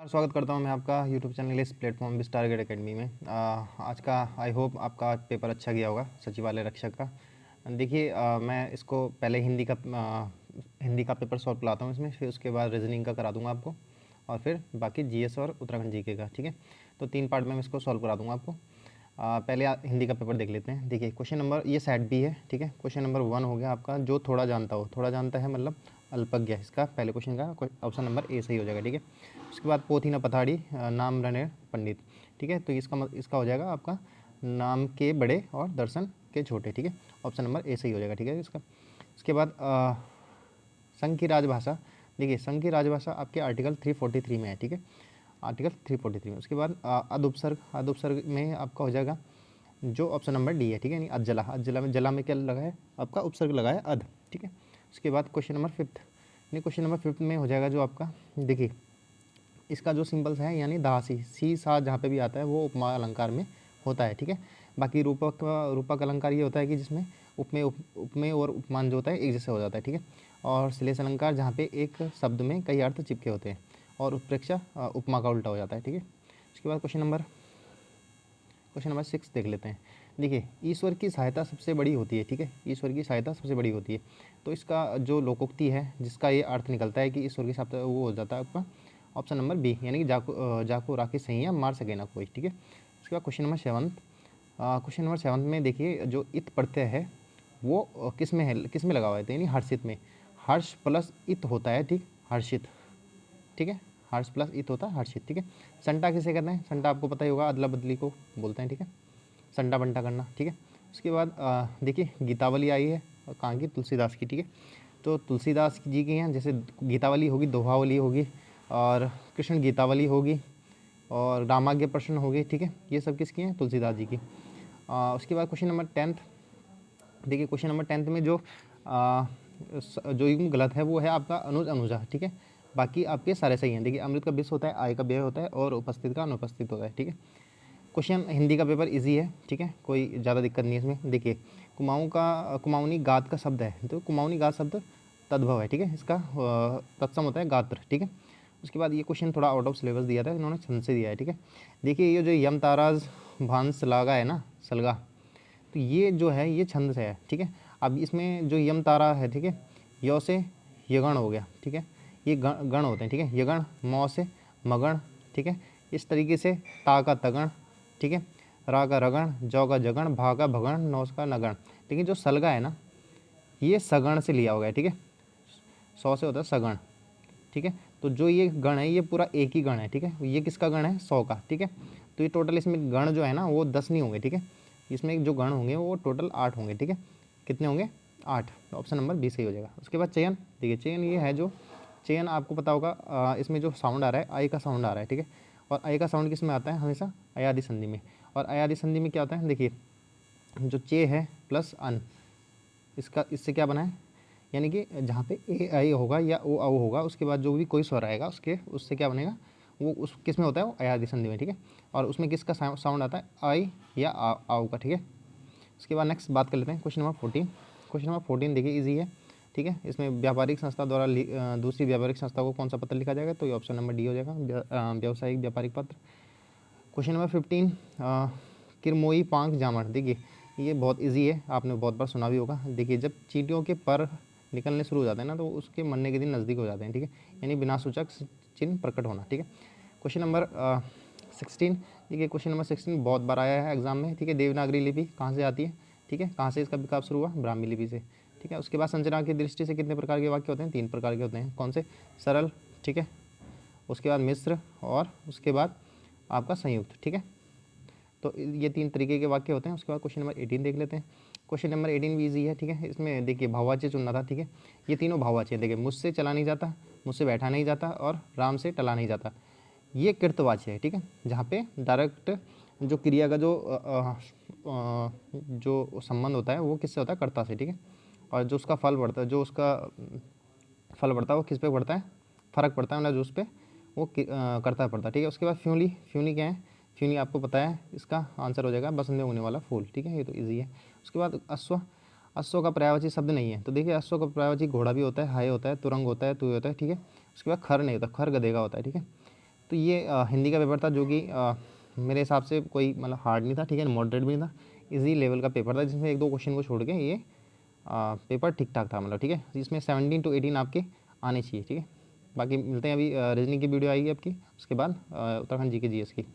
स्वागत करता हूं मैं आपका यूट्यूब चैनल इस प्लेटफॉर्म विस्टार गेट अकेडमी में। आज का आई होप आपका पेपर अच्छा गया होगा सचिवालय रक्षक का। देखिए मैं इसको पहले हिंदी का पेपर सॉल्व कराता हूं इसमें, फिर उसके बाद रीजनिंग का करा दूंगा आपको, और फिर बाकी जीएस और उत्तराखंड जीके का। ठीक है, तो 3 पार्ट में मैं इसको सॉल्व करा दूंगा आपको। पहले हिंदी का पेपर देख लेते हैं। देखिए क्वेश्चन नंबर, ये सेट बी है। ठीक है, क्वेश्चन नंबर 1 हो गया आपका, जो थोड़ा जानता हो। थोड़ा जानता है मतलब अल्पज्ञ। इसका पहले क्वेश्चन का ऑप्शन नंबर ए सही हो जाएगा। ठीक है, उसके बाद पोथी न पथाड़ी नाम रने पंडित। ठीक है, तो इसका हो जाएगा आपका नाम के बड़े और दर्शन के छोटे। ठीक है, ऑप्शन नंबर ए सही हो जाएगा। ठीक है, इसका उसके बाद संघ की राजभाषा। देखिए संघ की राजभाषा आपके आर्टिकल 343 में है। ठीक है, आर्टिकल 343 में। उसके बाद अद उपसर्ग में आपका हो जाएगा जो ऑप्शन नंबर डी है। ठीक है, यानी अज्जला। अज्जला में, जला में क्या लगा है आपका, उपसर्ग लगा है अध। ठीक है, उसके बाद क्वेश्चन नंबर 5, यानी क्वेश्चन नंबर 5 में हो जाएगा जो आपका, देखिए इसका जो सिंबल्स है यानी दासी, सी सा जहाँ पे भी आता है वो उपमा अलंकार में होता है। ठीक है, बाकी रूपक अलंकार ये होता है कि जिसमें उपमेय और उपमान जो होता है एक जैसे हो जाता है। ठीक है, और श्लेष अलंकार जहाँ पे एक शब्द में कई अर्थ चिपके होते हैं, और उत्प्रेक्षा उपमा का उल्टा हो जाता है। ठीक है, उसके बाद क्वेश्चन नंबर 6 देख लेते हैं। देखिए ईश्वर की सहायता सबसे बड़ी होती है। ठीक है, ईश्वर की सहायता सबसे बड़ी होती है, तो इसका जो लोकोक्ति है जिसका ये अर्थ निकलता है कि ईश्वर की सहायता, वो हो जाता है आपका ऑप्शन नंबर बी, यानी कि जाको राखी सही है, मार सके ना कोई। ठीक है, उसके बाद क्वेश्चन नंबर 7 में देखिए जो इत प्रत्यय है वो किस में है, किस में लगा हुआ है, तो यानी हर्षित में। हर्ष प्लस इत होता है। ठीक, हर्षित। ठीक है, हर्ष प्लस इत होता है हर्षित। ठीक है, संटा किसे कहते हैं, संटा आपको पता ही होगा, अदला बदली को बोलते हैं। ठीक है, संटा बंटा करना। ठीक है, उसके बाद देखिए गीतावली आई है कहाँ की, तुलसीदास की। ठीक है, तो तुलसीदास जी की हैं, जैसे गीतावली होगी, दोहावली होगी, और कृष्ण गीतावली होगी, और रामाज्ञ प्रश्न होगी। ठीक है, ये सब किसकी हैं, तुलसीदास जी की। उसके बाद क्वेश्चन नंबर 10। देखिए क्वेश्चन नंबर 10 में जो युग्म गलत है वो है आपका अनुज अनुजा। ठीक है, बाकी आपके सारे सही हैं। देखिए अमृत का विष होता है, आय का व्यय होता है, और उपस्थित का अनुपस्थित होता है। ठीक है, क्वेश्चन हिंदी का पेपर इजी है। ठीक है, कोई ज़्यादा दिक्कत नहीं है इसमें। देखिए कुमाऊनी गात का शब्द है, तो कुमाऊनी गात शब्द तद्भव है। ठीक है, इसका तत्सम होता है गात्र। ठीक है, उसके बाद ये क्वेश्चन थोड़ा आउट ऑफ सिलेबस दिया था, इन्होंने छंद से दिया है। ठीक है, देखिए ये जो यम ताराज भांस लागा है ना, सलगा, तो ये जो है ये छंद से है। ठीक है, अब इसमें जो यम तारा है, ठीक है, यो से यगण हो गया। ठीक है, ये गण होते हैं। ठीक है, यगण, मौ से मगण। ठीक है, इस तरीके से ता का तगण। ठीक है, रा का रगण, जौ का जगण, भा का भगण, नौस का नगण। लेकिन जो सलगा है ना, ये सगण से लिया हो गया। ठीक है, सौ से होता है सगण। ठीक है, तो जो ये गण है ये पूरा एक ही गण है। ठीक है, ये किसका गण है, 100 का। ठीक है, तो ये टोटल इसमें गण जो है ना वो 10 नहीं होंगे। ठीक है, इसमें जो गण होंगे वो टोटल 8 होंगे। ठीक है, कितने होंगे, 8। तो ऑप्शन नंबर बी सही हो जाएगा। उसके बाद चयन। देखिए चयन ये है, जो चयन आपको पता होगा, इसमें जो साउंड आ रहा है आई का साउंड आ रहा है। ठीक है, और आई का साउंड किस में आता है, हमेशा अयादि संधि में। और अयादि संधि में क्या होता है, देखिए जो चे है प्लस अन, इससे क्या बना है, यानी कि जहाँ पे ए आई होगा या ओ आओ होगा, उसके बाद जो भी कोई स्वर आएगा उससे क्या बनेगा, वो उस किस में होता है, वो अयादि संधि में। ठीक है, और उसमें किसका साउंड आता है, आई या आओ का। ठीक है, उसके बाद नेक्स्ट बात कर लेते हैं क्वेश्चन नंबर 14। क्वेश्चन नंबर 14 देखिए इजी है। ठीक है, इसमें व्यापारिक संस्था द्वारा दूसरी व्यापारिक संस्था को कौन सा पत्र लिखा जाएगा, तो ये ऑप्शन नंबर डी हो जाएगा, व्यावसायिक व्यापारिक पत्र। क्वेश्चन नंबर 15, किरमोई पांख जामड़। देखिए ये बहुत इजी है, आपने बहुत बार सुना भी होगा। देखिए जब चींटियों के पर निकलने शुरू हो जाते हैं ना, तो उसके मरने के दिन नज़दीक हो जाते हैं। ठीक है, यानी बिना सूचक चिन्ह प्रकट होना। ठीक है, क्वेश्चन नंबर 16। देखिए क्वेश्चन नंबर 16 बहुत बार आया है एग्जाम में। ठीक है, देवनागरी लिपि कहाँ से आती है, ठीक है, कहाँ से इसका विकास शुरू हुआ, ब्राह्मी लिपि से। ठीक है, उसके बाद संरचना की दृष्टि से कितने प्रकार के वाक्य होते हैं, 3 प्रकार के होते हैं। कौन से, सरल, ठीक है, उसके बाद मिश्र, और उसके बाद आपका संयुक्त। ठीक है, तो ये 3 तरीके के वाक्य होते हैं। उसके बाद क्वेश्चन नंबर 18 देख लेते हैं। क्वेश्चन नंबर 18 भी ईजी है। ठीक है, इसमें देखिए भाववाच्य चुनना था। ठीक है, ये तीनों भाववाच्य हैं। देखिए मुझसे चला नहीं जाता, मुझसे बैठा नहीं जाता, और राम से टला नहीं जाता, ये कृतवाच्य है। ठीक है, जहाँ पे डायरेक्ट जो क्रिया का जो संबंध होता है वो किससे होता है, कर्ता से। ठीक है, और जो उसका फल बढ़ता है, जो उसका फल बढ़ता है वो किस पे पड़ता है, फर्क पड़ता है, मतलब जो उस पर वो कर्ता पड़ता है। ठीक है, उसके बाद फ्यूली। फ्यूनी क्या है, फ्यूनी आपको पता है, इसका आंसर हो जाएगा बसंत में उगने वाला फूल। ठीक है, ये तो इजी है। उसके बाद अश्व। अश्व का पर्यायवाची शब्द नहीं है, तो देखिए अश्व का पर्यायवाची घोड़ा भी होता है, हाय होता है, तुरंग होता है, तु होता है। ठीक है, उसके बाद खर नहीं होता, खर गधे का होता है। ठीक है, तो ये हिंदी का पेपर था जो कि मेरे हिसाब से कोई मतलब हार्ड नहीं था, ठीक है, मॉडरेट भी नहीं था, इजी लेवल का पेपर था, जिसमें 1-2 क्वेश्चन को छोड़ के ये पेपर ठीक ठाक था, मतलब ठीक है। इसमें 17 to 18 आपके आने चाहिए, ठीक है। बाकी मिलते हैं, अभी रीजनिंग की वीडियो आएगी आपकी, उसके बाद उत्तराखंड जी के जीएस की।